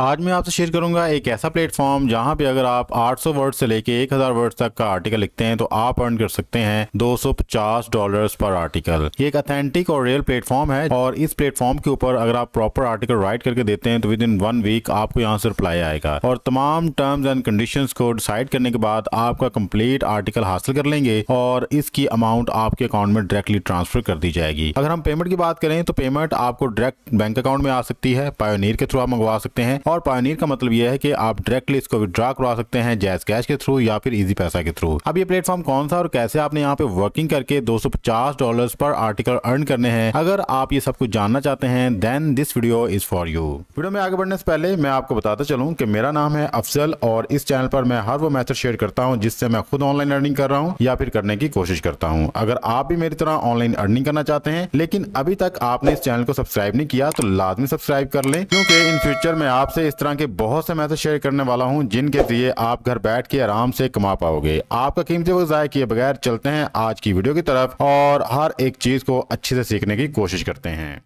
आज मैं आपसे शेयर करूंगा एक ऐसा प्लेटफॉर्म जहां पे अगर आप 800 वर्ड से लेके 1000 वर्ड तक का आर्टिकल लिखते हैं तो आप अर्न कर सकते हैं $250 पर आर्टिकल। ये एक ऑथेंटिक और रियल प्लेटफॉर्म है और इस प्लेटफॉर्म के ऊपर अगर आप प्रॉपर आर्टिकल राइट करके देते हैं तो विद इन 1 वीक आपको यहाँ से रिप्लाई आएगा और तमाम टर्म्स एंड कंडीशंस को डिसाइड करने के बाद आपका कंप्लीट आर्टिकल हासिल कर लेंगे और इसकी अमाउंट आपके अकाउंट में डायरेक्टली ट्रांसफर कर दी जाएगी। अगर हम पेमेंट की बात करें तो पेमेंट आपको डायरेक्ट बैंक अकाउंट में आ सकती है, पायोनियर के थ्रू आप मंगवा सकते हैं और पायोनियर का मतलब यह है कि आप डायरेक्टली इसको विड्रॉ करवा सकते हैं जैज कैश के थ्रू या फिर इजी पैसा के थ्रू। अब ये प्लेटफॉर्म कौन सा और कैसे आपने यहाँ पे वर्किंग करके $250 पर आर्टिकल अर्न करने हैं, अगर आप ये सब कुछ जानना चाहते हैं then this video is for you. Video में आगे बढ़ने से पहले मैं आपको बताता चलूं कि मेरा नाम है अफजल और इस चैनल पर मैं हर वो मेथड शेयर करता हूं जिससे मैं खुद ऑनलाइन अर्निंग कर रहा हूं या फिर करने की कोशिश करता हूं। अगर आप भी मेरी तरह ऑनलाइन अर्निंग करना चाहते हैं लेकिन अभी तक आपने इस चैनल को सब्सक्राइब नहीं किया तो लाजमी सब्सक्राइब कर लें, क्योंकि इन फ्यूचर में आपसे इस तरह के बहुत से मेथड शेयर करने वाला हूं जिनके जरिए आप घर बैठ के आराम से कमा पाओगे। आपका कीमती वक्त ज़ाया किए बगैर चलते हैं आज की वीडियो की तरफ और हर एक चीज को अच्छे से सीखने की कोशिश करते हैं।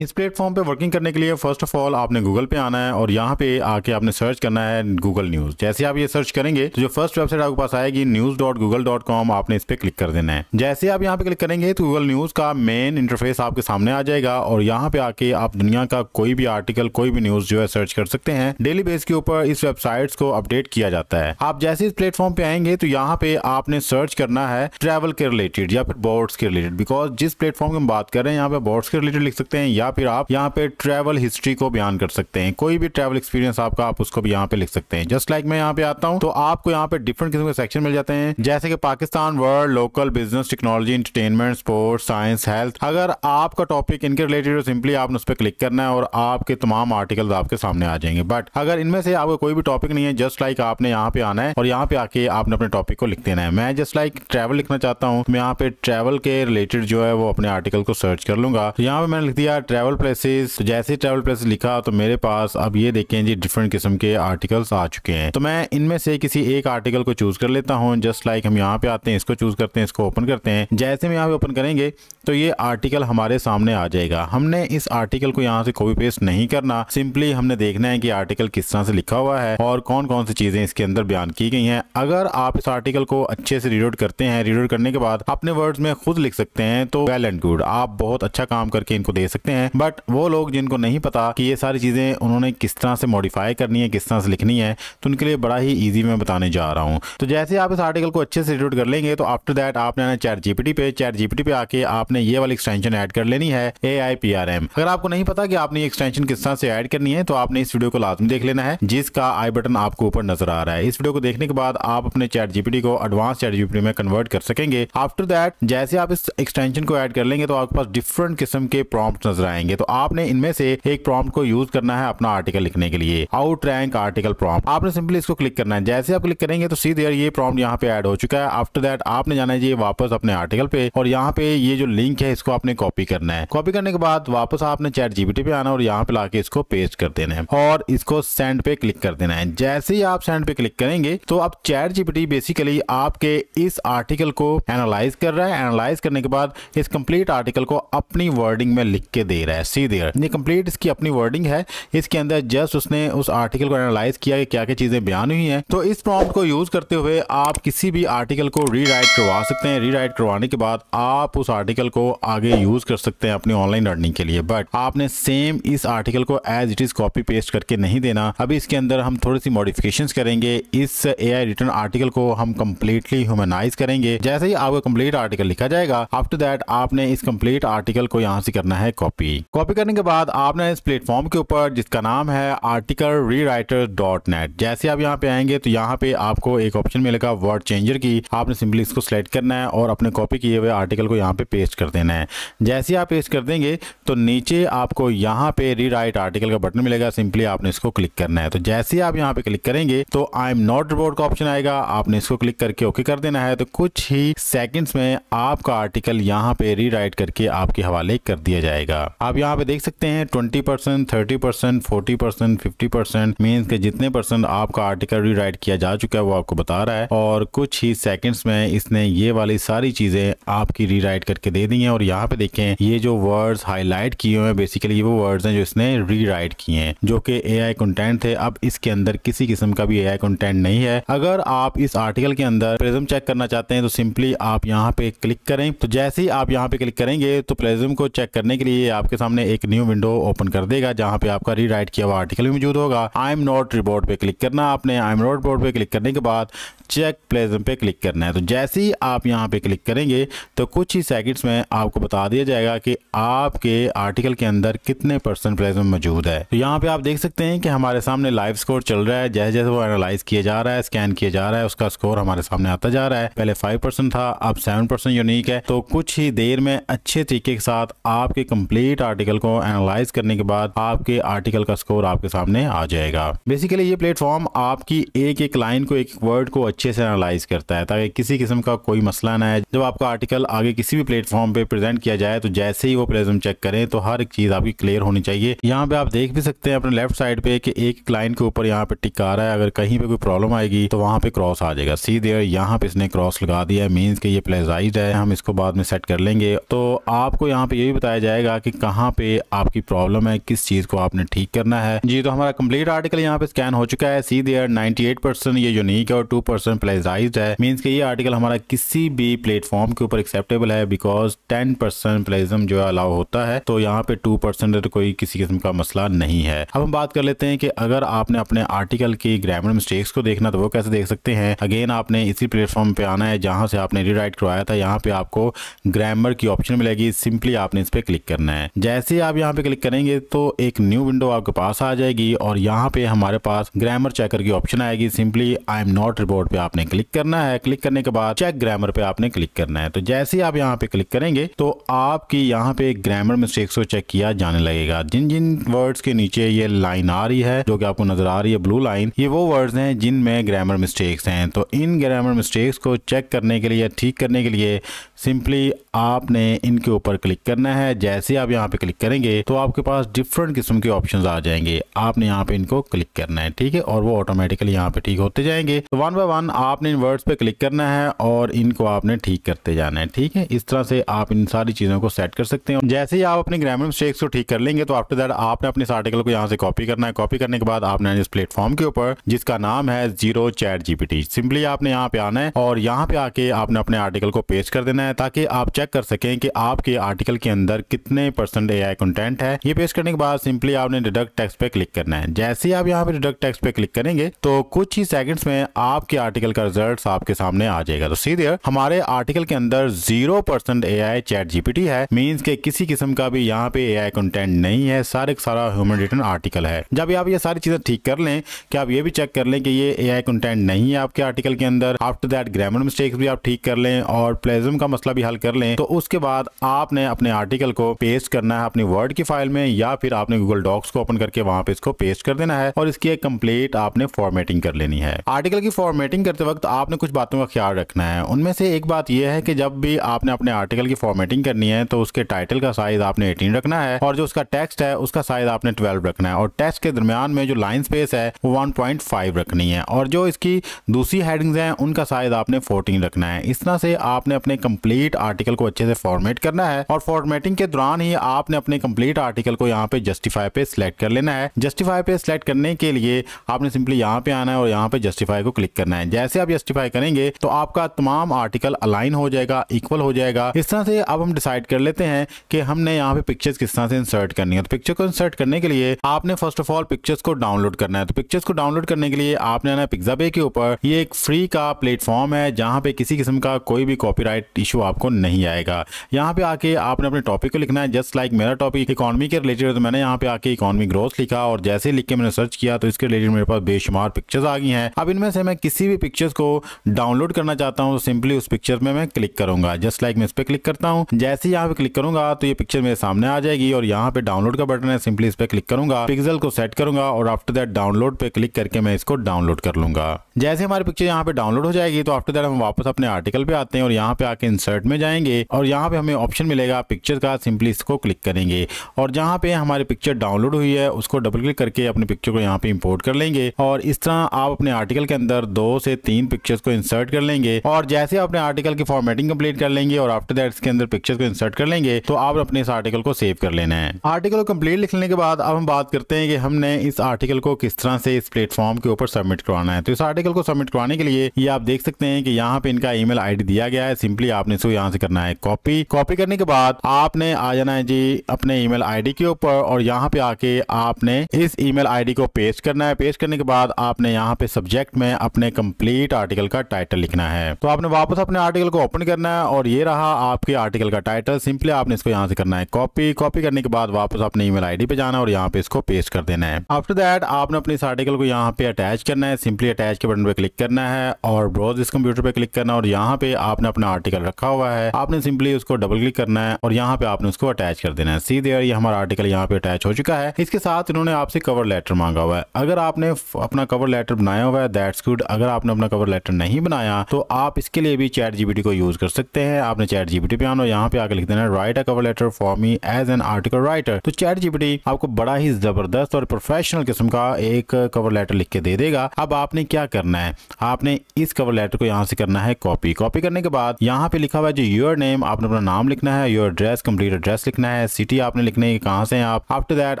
इस प्लेटफॉर्म पे वर्किंग करने के लिए फर्स्ट ऑफ ऑल आपने गूगल पे आना है और यहाँ पे आके आपने सर्च करना है गूगल न्यूज। जैसे आप ये सर्च करेंगे तो जो फर्स्ट वेबसाइट आपके पास आएगी news.google.com, आपने इस पे क्लिक कर देना है। जैसे आप यहाँ पे क्लिक करेंगे तो गूगल न्यूज का मेन इंटरफेस आपके सामने आ जाएगा और यहाँ पे आके आप दुनिया का कोई भी आर्टिकल, कोई भी न्यूज जो है सर्च कर सकते हैं। डेली बेस के ऊपर इस वेबसाइट्स को अपडेट किया जाता है। आप जैसे इस प्लेटफॉर्म पे आएंगे तो यहाँ पे आपने सर्च करना है ट्रैवल के रिलेटेड या फिर बोर्ड्स के रिलेटेड, बिकॉज जिस प्लेटफॉर्म की हम बात कर रहे हैं यहाँ पे बोर्ड्स के रिलेटेड लिख सकते हैं या फिर आप यहाँ पे ट्रैवल हिस्ट्री को बयान कर सकते हैं। कोई भी ट्रैवल एक्सपीरियंस आपका आप उसको भी यहाँ पे लिख सकते हैं। जस्ट लाइक मैं यहाँ पे आता हूँ तो आपको यहाँ पे डिफरेंट किस्म के सेक्शन मिल जाते हैं, जैसे कि Pakistan, world, local, business, technology, entertainment, sports, science, health. अगर आपका टॉपिक इनके रिलेटेड हो सिंपली आपने उस पर क्लिक करना है और आपके तमाम आर्टिकल आपके सामने आ जाएंगे। बट अगर इनमें से आपको कोई भी टॉपिक नहीं है, जस्ट लाइक आपने यहाँ पे आना है और यहाँ पे आके आपने अपने टॉपिक को लिख देना है। मैं जस्ट लाइक ट्रैवल लिखना चाहता हूँ, मैं यहाँ पे ट्रैवल के रिलेटेड जो है वो अपने आर्टिकल को सर्च कर लूंगा। तो यहाँ पे मैंने लिख दिया ट्रैवल प्लेसेस। जैसे ट्रैवल प्लेसेस लिखा तो मेरे पास अब ये देखें जी डिफरेंट किस्म के आर्टिकल्स आ चुके हैं। तो मैं इनमें से किसी एक आर्टिकल को चूज कर लेता हूँ। जस्ट लाइक हम यहाँ पे आते हैं, इसको चूज करते हैं, इसको ओपन करते हैं। जैसे हम यहाँ पे ओपन करेंगे तो ये आर्टिकल हमारे सामने आ जाएगा। हमने इस आर्टिकल को यहाँ से कॉपी पेस्ट नहीं करना, सिंपली हमने देखना है कि आर्टिकल किस तरह से लिखा हुआ है और कौन कौन सी चीजें इसके अंदर बयान की गई हैं। अगर आप इस आर्टिकल को अच्छे से रीड आउट करते हैं, रीड आउट करने के बाद अपने वर्ड्स में खुद लिख सकते हैं तो वेल एंड गुड, आप बहुत अच्छा काम करके इनको दे सकते हैं। बट वो लोग जिनको नहीं पता कि ये सारी चीजें उन्होंने किस तरह से मॉडिफाई करनी है, किस तरह से लिखनी है, तो उनके लिए बड़ा ही इजी मैं बताने जा रहा हूँ। तो जैसे आप इस आर्टिकल को अच्छे से रीड आउट कर लेंगे तो आफ्टर दैट आपने आना चैट जीपीटी पे आके आपने ये वाली एक्सटेंशन ऐड कर लेनी है AIPRM। अगर आपको नहीं पता कि आपने ये एक्सटेंशन किस तरह से ऐड करनी है तो आपने इस वीडियो को लाजमी देख लेना है जिसका आई बटन आपको ऊपर नजर आ रहा है। इस वीडियो को देखने के बाद आप अपने चैट जीपीटी को एडवांस चैट जीपीटी में कन्वर्ट कर सकेंगे। आफ्टर दैट जैसे आप इस एक्सटेंशन को ऐड कर लेंगे तो आपके पास डिफरेंट किस्म के प्रॉम्प्ट नजर आएंगे। तो आपने इनमें से एक प्रॉम्प्ट को यूज करना है अपना आर्टिकल लिखने के लिए, आउट रैंक आर्टिकल प्रॉम्प्ट। आपने सिंपली इसको क्लिक करना है। जैसे आप क्लिक करेंगे तो सीधे ये प्रॉम्प्ट यहाँ पे ऐड हो चुका है। आफ्टर दैट आपने जाना है जी वापस अपने आर्टिकल पे और यहाँ पे ये जो लिंक है इसको आपने कॉपी करना है। कॉपी करने के बाद वापस आपने चैट जीपीटी पे आना और यहाँ पे लाके इसको पेस्ट कर देना है और इसको सेंड पे क्लिक कर देना है। जैसे ही आप सेंड पे क्लिक करेंगे तो अब चैट जीपीटी बेसिकली आपके इस आर्टिकल को एनालाइज कर रहा है। एनालाइज करने के बाद इस कंप्लीट आर्टिकल को अपनी वर्डिंग में लिख के दे रहा है। सीधे ये कंप्लीट इसकी अपनी वर्डिंग है, इसके अंदर जस्ट उसने उस आर्टिकल को एनालाइज किया कि क्या क्या चीजें बयान हुई हैं। तो इस प्रॉम्प्ट को यूज करते हुए आप किसी भी आर्टिकल को रीराइट करवा सकते हैं। रीराइट करवाने के बाद आप उस आर्टिकल को आगे यूज कर सकते हैं अपनी ऑनलाइन अर्निंग के लिए। बट आपने सेम इस आर्टिकल को as it is copy paste करके नहीं देना। अभी इसके अंदर हम थोड़ी सी मॉडिफिकेशंस करेंगे। इस AI रिटर्न आर्टिकल को हम कंप्लीटली ह्यूमनाइज करेंगे। जैसे ही आपका कंप्लीट आर्टिकल लिखा जाएगा आफ्टर दैट आपने इस कंप्लीट आर्टिकल को यहाँ से करना है कॉपी। कॉपी करने के बाद आपने इस प्लेटफॉर्म के ऊपर जिसका नाम है articlewriter.net, जैसे आप यहाँ पे आएंगे तो यहाँ पे आपको एक ऑप्शन मिलेगा वर्ड चेंजर की। आपने सिंपली इसको सिलेक्ट करना है और अपने कॉपी किए हुए आर्टिकल को यहाँ पे पेस्ट कर देना है। जैसे ही आप पेस्ट कर देंगे तो नीचे आपको यहाँ पे रीराइट आर्टिकल का बटन मिलेगा, सिंपली आपने इसको क्लिक करना है। तो जैसे ही आप यहाँ पे क्लिक करेंगे तो आई एम नॉट रोबोट का ऑप्शन आएगा, आपने इसको क्लिक करके ओके कर देना है। तो कुछ ही सेकंड्स में आपका आर्टिकल यहाँ पे रीराइट करके आपके हवाले कर दिया जाएगा। आप यहाँ पे देख सकते हैं 20%, 30%, 40%, 50% मीन्स के जितने परसेंट आपका आर्टिकल रीराइट किया जा चुका है वो आपको बता रहा है, और कुछ ही सेकंड्स में इसने ये वाली सारी चीजें आपकी रीराइट करके दे दी हैं। और यहाँ पे देखें ये जो वर्ड्स हाईलाइट किए हुए हैं बेसिकली ये वो वर्ड्स हैं जो इसने रीराइट किए हैं, जो कि एआई कंटेंट थे। अब इसके अंदर किसी किस्म का भी एआई कंटेंट नहीं है। अगर आप इस आर्टिकल के अंदर प्लेजम चेक करना चाहते हैं तो सिंपली आप यहाँ पे क्लिक करें। तो जैसे ही आप यहाँ पे क्लिक करेंगे तो प्लेजम को चेक करने के लिए आपके सामने एक न्यू विंडो ओपन कर देगा, जहाँ पे आपका रीराइट किया हुआ आर्टिकल भी मौजूद होगा। आई एम नॉट रिपोर्ट पे क्लिक करना आपने। आई एम नॉट रिपोर्ट पे क्लिक करने के बाद चेक प्लेजम पे क्लिक करना है। तो जैसे ही आप यहाँ पे क्लिक करेंगे तो कुछ ही सेकंड्स में आपको बता दिया जाएगा कि आपके आर्टिकल के अंदर कितने परसेंट प्लेजम मौजूद है। तो यहाँ पे आप देख सकते हैं कि हमारे सामने लाइव स्कोर चल रहा है। जैसे जैसे वो एनालाइज किया जा रहा है, स्कैन किया जा रहा है, उसका स्कोर हमारे सामने आता जा रहा है। पहले 5% था, अब 7% यूनिक है। तो कुछ ही देर में अच्छे तरीके के साथ आपके कंप्लीट आर्टिकल को एनालाइज करने के बाद आपके आर्टिकल का स्कोर आपके सामने आ जाएगा। बेसिकली ये प्लेटफॉर्म आपकी एक एक लाइन को, एक वर्ड को अच्छे से एनालाइज करता है ताकि किसी किस्म का कोई मसला ना है। जब आपका आर्टिकल आगे किसी भी प्लेटफॉर्म पे प्रेजेंट किया जाए तो जैसे ही वो प्लेजम चेक करें तो हर एक चीज आपकी क्लियर होनी चाहिए। यहाँ पे आप देख भी सकते हैं अपने लेफ्ट साइड पे कि एक लाइन के ऊपर यहाँ पे टिक आ रहा है। अगर कहीं पे कोई प्रॉब्लम आएगी तो वहां पे क्रॉस आ जाएगा। सी देयर यहाँ पे इसने क्रॉस लगा दिया, मीन्स कि ये प्लेजाइज्ड है। हम इसको बाद में सेट कर लेंगे। तो आपको यहाँ पे ये भी बताया जाएगा कि कहाँ पे आपकी प्रॉब्लम है, किस चीज को आपने ठीक करना है। जी तो हमारा कंप्लीट आर्टिकल यहाँ पे स्कैन हो चुका है। सी देयर 98% ये यूनिक है और 2% प्लेजाइज्ड है। मीन्स कि ये आर्टिकल हमारा किसी भी प्लेटफॉर्म के ऊपर एक्सेप्टेबल है बिकॉज 10% प्लेजम जो अलाउ होता है। तो यहाँ पे 2% तो कोई किसी किस्म का मसला नहीं है। अब हम बात कर लेते हैं कि अगर आपने अपने आर्टिकल की ग्रामर मिस्टेक्स को देखना तो वो कैसे देख सकते हैं। अगेन आपने इसी प्लेटफॉर्म पे आना है जहां से आपने रीराइट करवाया था। यहाँ पे आपको ग्रामर की ऑप्शन मिलेगी, सिंपली आपने इस पे क्लिक करना है। जैसे आप यहाँ पे क्लिक करेंगे तो एक न्यू विंडो आपके पास आ जाएगी और यहाँ पे हमारे पास ग्रामर चेकर की ऑप्शन आएगी। Simply I am not report पे आपने क्लिक करना है। क्लिक करने के बाद चेक ग्रामर पे आपने क्लिक करना है। तो जैसे ही आप यहाँ पे क्लिक करेंगे तो आपकी यहाँ पे ग्रामर मिस्टेक्स को चेक किया जाने लगेगा। जिन जिन वर्ड्स के नीचे ये लाइन आ रही है जो कि आपको नजर आ रही है ब्लू लाइन, ये वो वर्ड्स हैं जिनमें ग्रामर मिस्टेक्स हैं। तो इन ग्रामर मिस्टेक्स को चेक करने के लिए, ठीक करने के लिए सिंपली आपने इनके ऊपर क्लिक करना है। जैसे आप यहाँ पे क्लिक करेंगे तो आपके पास डिफरेंट किस्म के ऑप्शंस आ जाएंगे। आपने यहाँ पे इनको क्लिक करना है, ठीक है, और वो ऑटोमेटिकली यहाँ पे ठीक होते जाएंगे। तो 1 बाय 1 आपने इन वर्ड्स पे क्लिक करना है और इनको आपने ठीक करते जाना है, ठीक है। इस तरह से आप इन सारी चीजों को सेट कर सकते हैं। जैसे ही आप अपने ग्रामर मिस्टेक्स को ठीक कर लेंगे तो आफ्टर दैट आपने अपने इस आर्टिकल को यहाँ से कॉपी करना है। कॉपी करने के बाद आपने इस प्लेटफॉर्म के ऊपर जिसका नाम है जीरो चैट जीपीटी, सिंपली आपने यहाँ पे आना है और यहाँ पे आके आपने अपने आर्टिकल को पेस्ट कर देना है ताकि आप चेक कर सकें कि आपके आर्टिकल के अंदर कितने % एआई कंटेंट है। ये पेस्ट करने के बाद सिंपली आपने डिडक्ट टेक्स्ट पे क्लिक करना है। जैसे ही आप यहाँ पे डिडक्ट टेक्स्ट पे क्लिक करेंगे तो कुछ ही सेकंड्स में आपके आर्टिकल का रिजल्ट आपके सामने आ जाएगा। तो सी देयर हमारे आर्टिकल के अंदर 0% एआई चैट जीपीटी है, मींस के किसी किस्म का भी यहाँ पे एआई कंटेंट नहीं है, सारे सारा ह्यूमन रिटन आर्टिकल है। जब आप ये सारी चीजें ठीक कर लें कि आप ये भी चेक कर लें कि ये एआई कंटेंट नहीं है आपके आर्टिकल के अंदर, आफ्टर दैट ग्रामर मिस्टेक्स भी आप ठीक कर लें और प्लेजम का मसला भी हल कर लें, तो उसके बाद आपने अपने आर्टिकल को पेस्ट करना है अपनी वर्ड की फाइल में या फिर आपने गूगल डॉक्स को ओपन करके वहां पे इसको पेस्ट कर देना है और इसकी एक कंप्लीट आपने फॉर्मेटिंग कर लेनी है। आर्टिकल की फॉर्मेटिंग करते वक्त आपने कुछ बातों का ख्याल रखना है। उनमें से एक बात यह है कि जब भी आपने अपने आर्टिकल की फॉर्मेटिंग करनी है तो उसके टाइटल का साइज आपने 18 रखना है और जो उसका टेक्स्ट है उसका साइज आपने 12 रखना है और टेक्स्ट के दरमियान में जो लाइन स्पेस है वो 1.5 रखनी है और जो इसकी दूसरी हेडिंग्स हैं उनका साइज आपने 14 रखना है। इस तरह से आपने अपने कंप्लीट आर्टिकल को अच्छे से फॉर्मेट करना है और फॉर्मेटिंग के दौरान ही आपने अपने कंप्लीट आर्टिकल को यहाँ पे जस्टिफाई पे सिलेक्ट कर लेना है। जस्टिफाई पे सिलेक्ट करने के लिए आपने सिंपली यहाँ पे आना है और यहाँ पे जस्टिफाई को क्लिक करना है। जैसे आप जस्टिफाई करेंगे तो आपका तमाम आर्टिकल अलाइन हो जाएगा, इक्वल हो जाएगा। इस तरह से अब हम डिसाइड कर लेते हैं कि हमने यहाँ पे पिक्चर्स किस तरह से इंसर्ट करनी है। तो पिक्चर को इंसर्ट करने के लिए आपने फर्स्ट ऑफ ऑल पिक्चर्स को डाउनलोड करना है। तो पिक्चर्स को डाउनलोड करने के लिए आपने आना है पिक्साबे के ऊपर। ये एक फ्री का प्लेटफॉर्म है जहाँ पे किसी किस्म का कोई भी कॉपीराइट इशू आपको नहीं आएगा। यहाँ पे आके आपने अपने टॉपिक को लिखना है। जस्ट लाइक मेरा टॉपिक इकोनॉमी के रिलेटेड है तो मैंने यहाँ पे आके इकोनॉमी ग्रोथ लिखा और जैसे लिख के मैंने सर्च किया तो इसके रिलेटेड मेरे पास बेशुमार पिक्चर्स आ गई हैं। अब इनमें से मैं किसी भी पिक्चर्स को डाउनलोड करना चाहता हूँ तो सिंपली उस पिक्चर में मैं क्लिक करूंगा। जस्ट लाइक मैं इस पे क्लिक करता हूँ। जैसे ही यहाँ पे क्लिक करूंगा तो ये पिक्चर मेरे सामने आ जाएगी और यहाँ पे डाउनलोड का बटन है, सिंपली इस पे क्लिक करूंगा, पिक्सल को सेट करूंगा और आफ्टर दैट डाउनलोड पे क्लिक करके मैं इसको डाउनलोड कर लूंगा। जैसे हमारी पिक्चर यहाँ पे डाउनलोड हो जाएगी तो आफ्टर दैट हम वापस अपने आर्टिकल पे आते हैं और यहाँ पे आके इंसर्ट में जाएंगे और यहाँ पे हमें ऑप्शन मिलेगा पिक्चर का, सिंपली इसको क्लिक क्लिक करेंगे और जहाँ पे हमारी पिक्चर डाउनलोड हुई है उसको डबल क्लिक करके अपनी पिक्चर को यहाँ पे इंपोर्ट कर लेंगे और इस तरह आप अपने आर्टिकल के अंदर 2 से 3 पिक्चर्स को इंसर्ट कर लेंगे। और जैसे अपने आर्टिकल की फॉर्मेटिंग कंप्लीट कर लेंगे और आफ्टर दैट इसके अंदर पिक्चर्स को इंसर्ट कर लेंगे तो आप अपने इस आर्टिकल को सेव कर लेना है। आर्टिकल को कंप्लीट लिख लेने के बाद अब हम बात करते हैं कि हमने इस आर्टिकल को किस तरह से इस प्लेटफॉर्म के ऊपर सबमिट करवाना है। तो इस आर्टिकल को सबमिट करवाने के लिए ये आप देख सकते हैं कि यहाँ पे इनका ईमेल आईडी दिया गया है। सिंपली आपने इसको यहाँ से करना है कॉपी करने के बाद आपने आ जाना है जी अपने ईमेल आईडी के ऊपर और यहाँ पे आके आपने इस ईमेल आईडी को पेस्ट करना है। पेस्ट करने के बाद आपने यहाँ पे सब्जेक्ट में अपने कंप्लीट आर्टिकल का टाइटल लिखना है। तो आपने वापस अपने आर्टिकल को ओपन करना है और ये रहा आपके आर्टिकल का टाइटल। सिंपली आपने इसको यहाँ से करना है कॉपी करने के बाद वापस अपने ईमेल आईडी पे जाना और यहाँ पे इसको पेस्ट कर देना है। आफ्टर दैट आपने अपने इस आर्टिकल को यहाँ पे अटैच करना है। सिंपली अटैच के बटन पे क्लिक करना है और ब्राउज इस कंप्यूटर पे क्लिक करना और यहाँ पे आपने अपना आर्टिकल रखा हुआ है, आपने सिंपली उसको डबल क्लिक करना है और यहाँ पे आपने उसको अटैच कर देना है। सी देयर ये हमारा आर्टिकल यहाँ पे अटैच हो चुका है। इसके साथ इन्होंने आपसे कवर लेटर मांगा हुआ है। अगर आपने अपना कवर लेटर बनाया हुआ है दैट्स गुड। अगर आपने अपना कवर लेटर नहीं बनाया तो आप इसके लिए भी चैट जीपीटी को यूज कर सकते हैं। आपने चैट जीपीटी पे आना, यहाँ पे आके लिख देना write a cover letter for me as an article writer. तो चैट जीपीटी आपको बड़ा ही जबरदस्त और प्रोफेशनल किस्म का एक कवर लेटर लिख के दे देगा। अब आपने क्या करना है, आपने इस कवर लेटर को यहाँ से करना है कॉपी करने के बाद यहाँ पे लिखा हुआ है जो योर नेम, आपने अपना नाम लिखना है, योर एड्रेस कंप्लीट एड्रेस लिखना है, सिटी आपने लिखना है कहाँ से हैं आप। आफ्टर दैट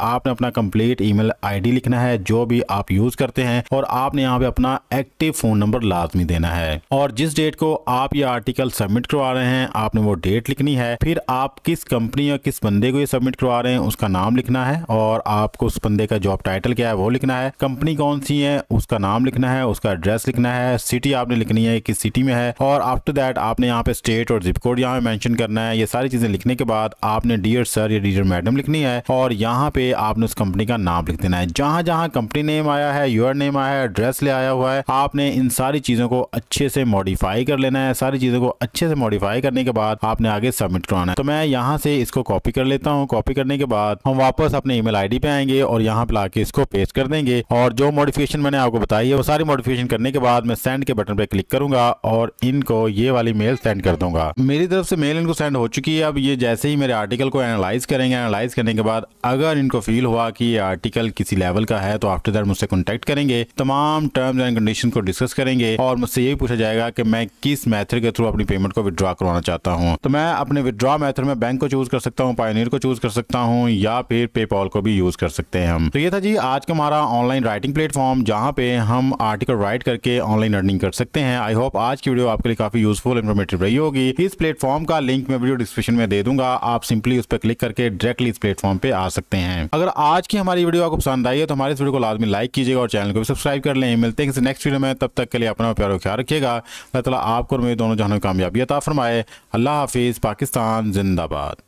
आपने अपना कंप्लीट ईमेल आईडी लिखना है जो भी आप यूज करते हैं और आपने यहाँ पे अपना एक्टिव फोन नंबर लाजमी देना है और जिस डेट को आप ये आर्टिकल सबमिट करवा रहे हैं आपने वो डेट लिखनी है। फिर आप किस कंपनी या किस बंदे को ये सबमिट करवा रहे हैं उसका नाम लिखना है और आपको उस बंदे का जॉब टाइटल क्या है वो लिखना है, कंपनी कौन सी है उसका नाम लिखना है, उसका एड्रेस लिखना है, सिटी आपने लिखनी है किस सिटी में है और आफ्टर दैट आपने यहाँ पे स्टेट और जिप कोड यहाँ पे मेंशन करना है। ये सारी चीजें लिखने के बाद आपने डियर सर या डियर मैडम लिखनी है और यहाँ पे आपने उस कंपनी का नाम लिख देना है। जहां जहां कंपनी नेम आया है, योर नेम आया है, एड्रेस ले आया हुआ है, आपने इन सारी चीजों को अच्छे से मॉडिफाई कर लेना है। सारी चीजों को अच्छे से मॉडिफाई करने के बाद आपने आगे सबमिट करवाना है। तो मैं यहाँ से इसको कॉपी कर लेता हूँ। कॉपी करने के बाद हम वापस अपने ईमेल आईडी पे आएंगे और यहाँ पे लाके इसको पेस्ट कर देंगे और जो मॉडिफिकेशन मैंने आपको बताई है वो सारी मॉडिफिकेशन करने के बाद मैं सेंड के बटन पे क्लिक करूंगा और इनको ये वाली मेल सेंड कर दूंगा। मेरी तरफ से मेल इनको सेंड हो चुकी है। अब ये जैसे ही मेरे आर्टिकल को एनालाइज करेंगे, एनालाइज करने के बाद अगर इनको फील हुआ कि ये आर्टिकल किसी लेवल का है तो आफ्टर दैट मुझसे कॉन्टैक्ट करेंगे, तमाम टर्म्स एंड कंडीशन को डिस्कस करेंगे और मुझसे ये पूछा जाएगा कि मैं किस मेथड के थ्रू अपनी पेमेंट को विड्रॉ करवाना चाहता हूँ। तो मैं अपने विड्रॉ मेथड में बैंक को चूज कर सकता हूँ, पायोनियर को चूज कर सकता हूँ या फिर पेपॉल को भी यूज कर सकते हैं हम। तो ये था जी आज का हमारा ऑनलाइन राइटिंग प्लेटफॉर्म जहाँ पे हम आर्टिकल राइट करके ऑनलाइन अर्निंग कर सकते हैं। आई होप आज की वीडियो आपके लिए काफी यूजफुल इन्फॉर्मेटिव रही होगी। इस प्लेटफॉर्म का लिंक मैं वीडियो डिस्क्रिप्शन में दे दूंगा, आप सिंपली उस पर क्लिक करके डायरेक्टली इस प्लेटफॉर्म पे आ सकते हैं। अगर आज की हमारी वीडियो आपको पसंद आई है तो हमारे इस वीडियो को लाजमी लाइक कीजिएगा और चैनल को भी सब्सक्राइब कर लें। मिलते हैं नेक्स्ट वीडियो में, तब तक के लिए अपना प्यार ख्याल रखिएगा। अल्लाह ताला आपको और मेरे दोनों जहानों में कामयाबी अता फरमाए। अल्लाह हाफिज। पाकिस्तान जिंदाबाद।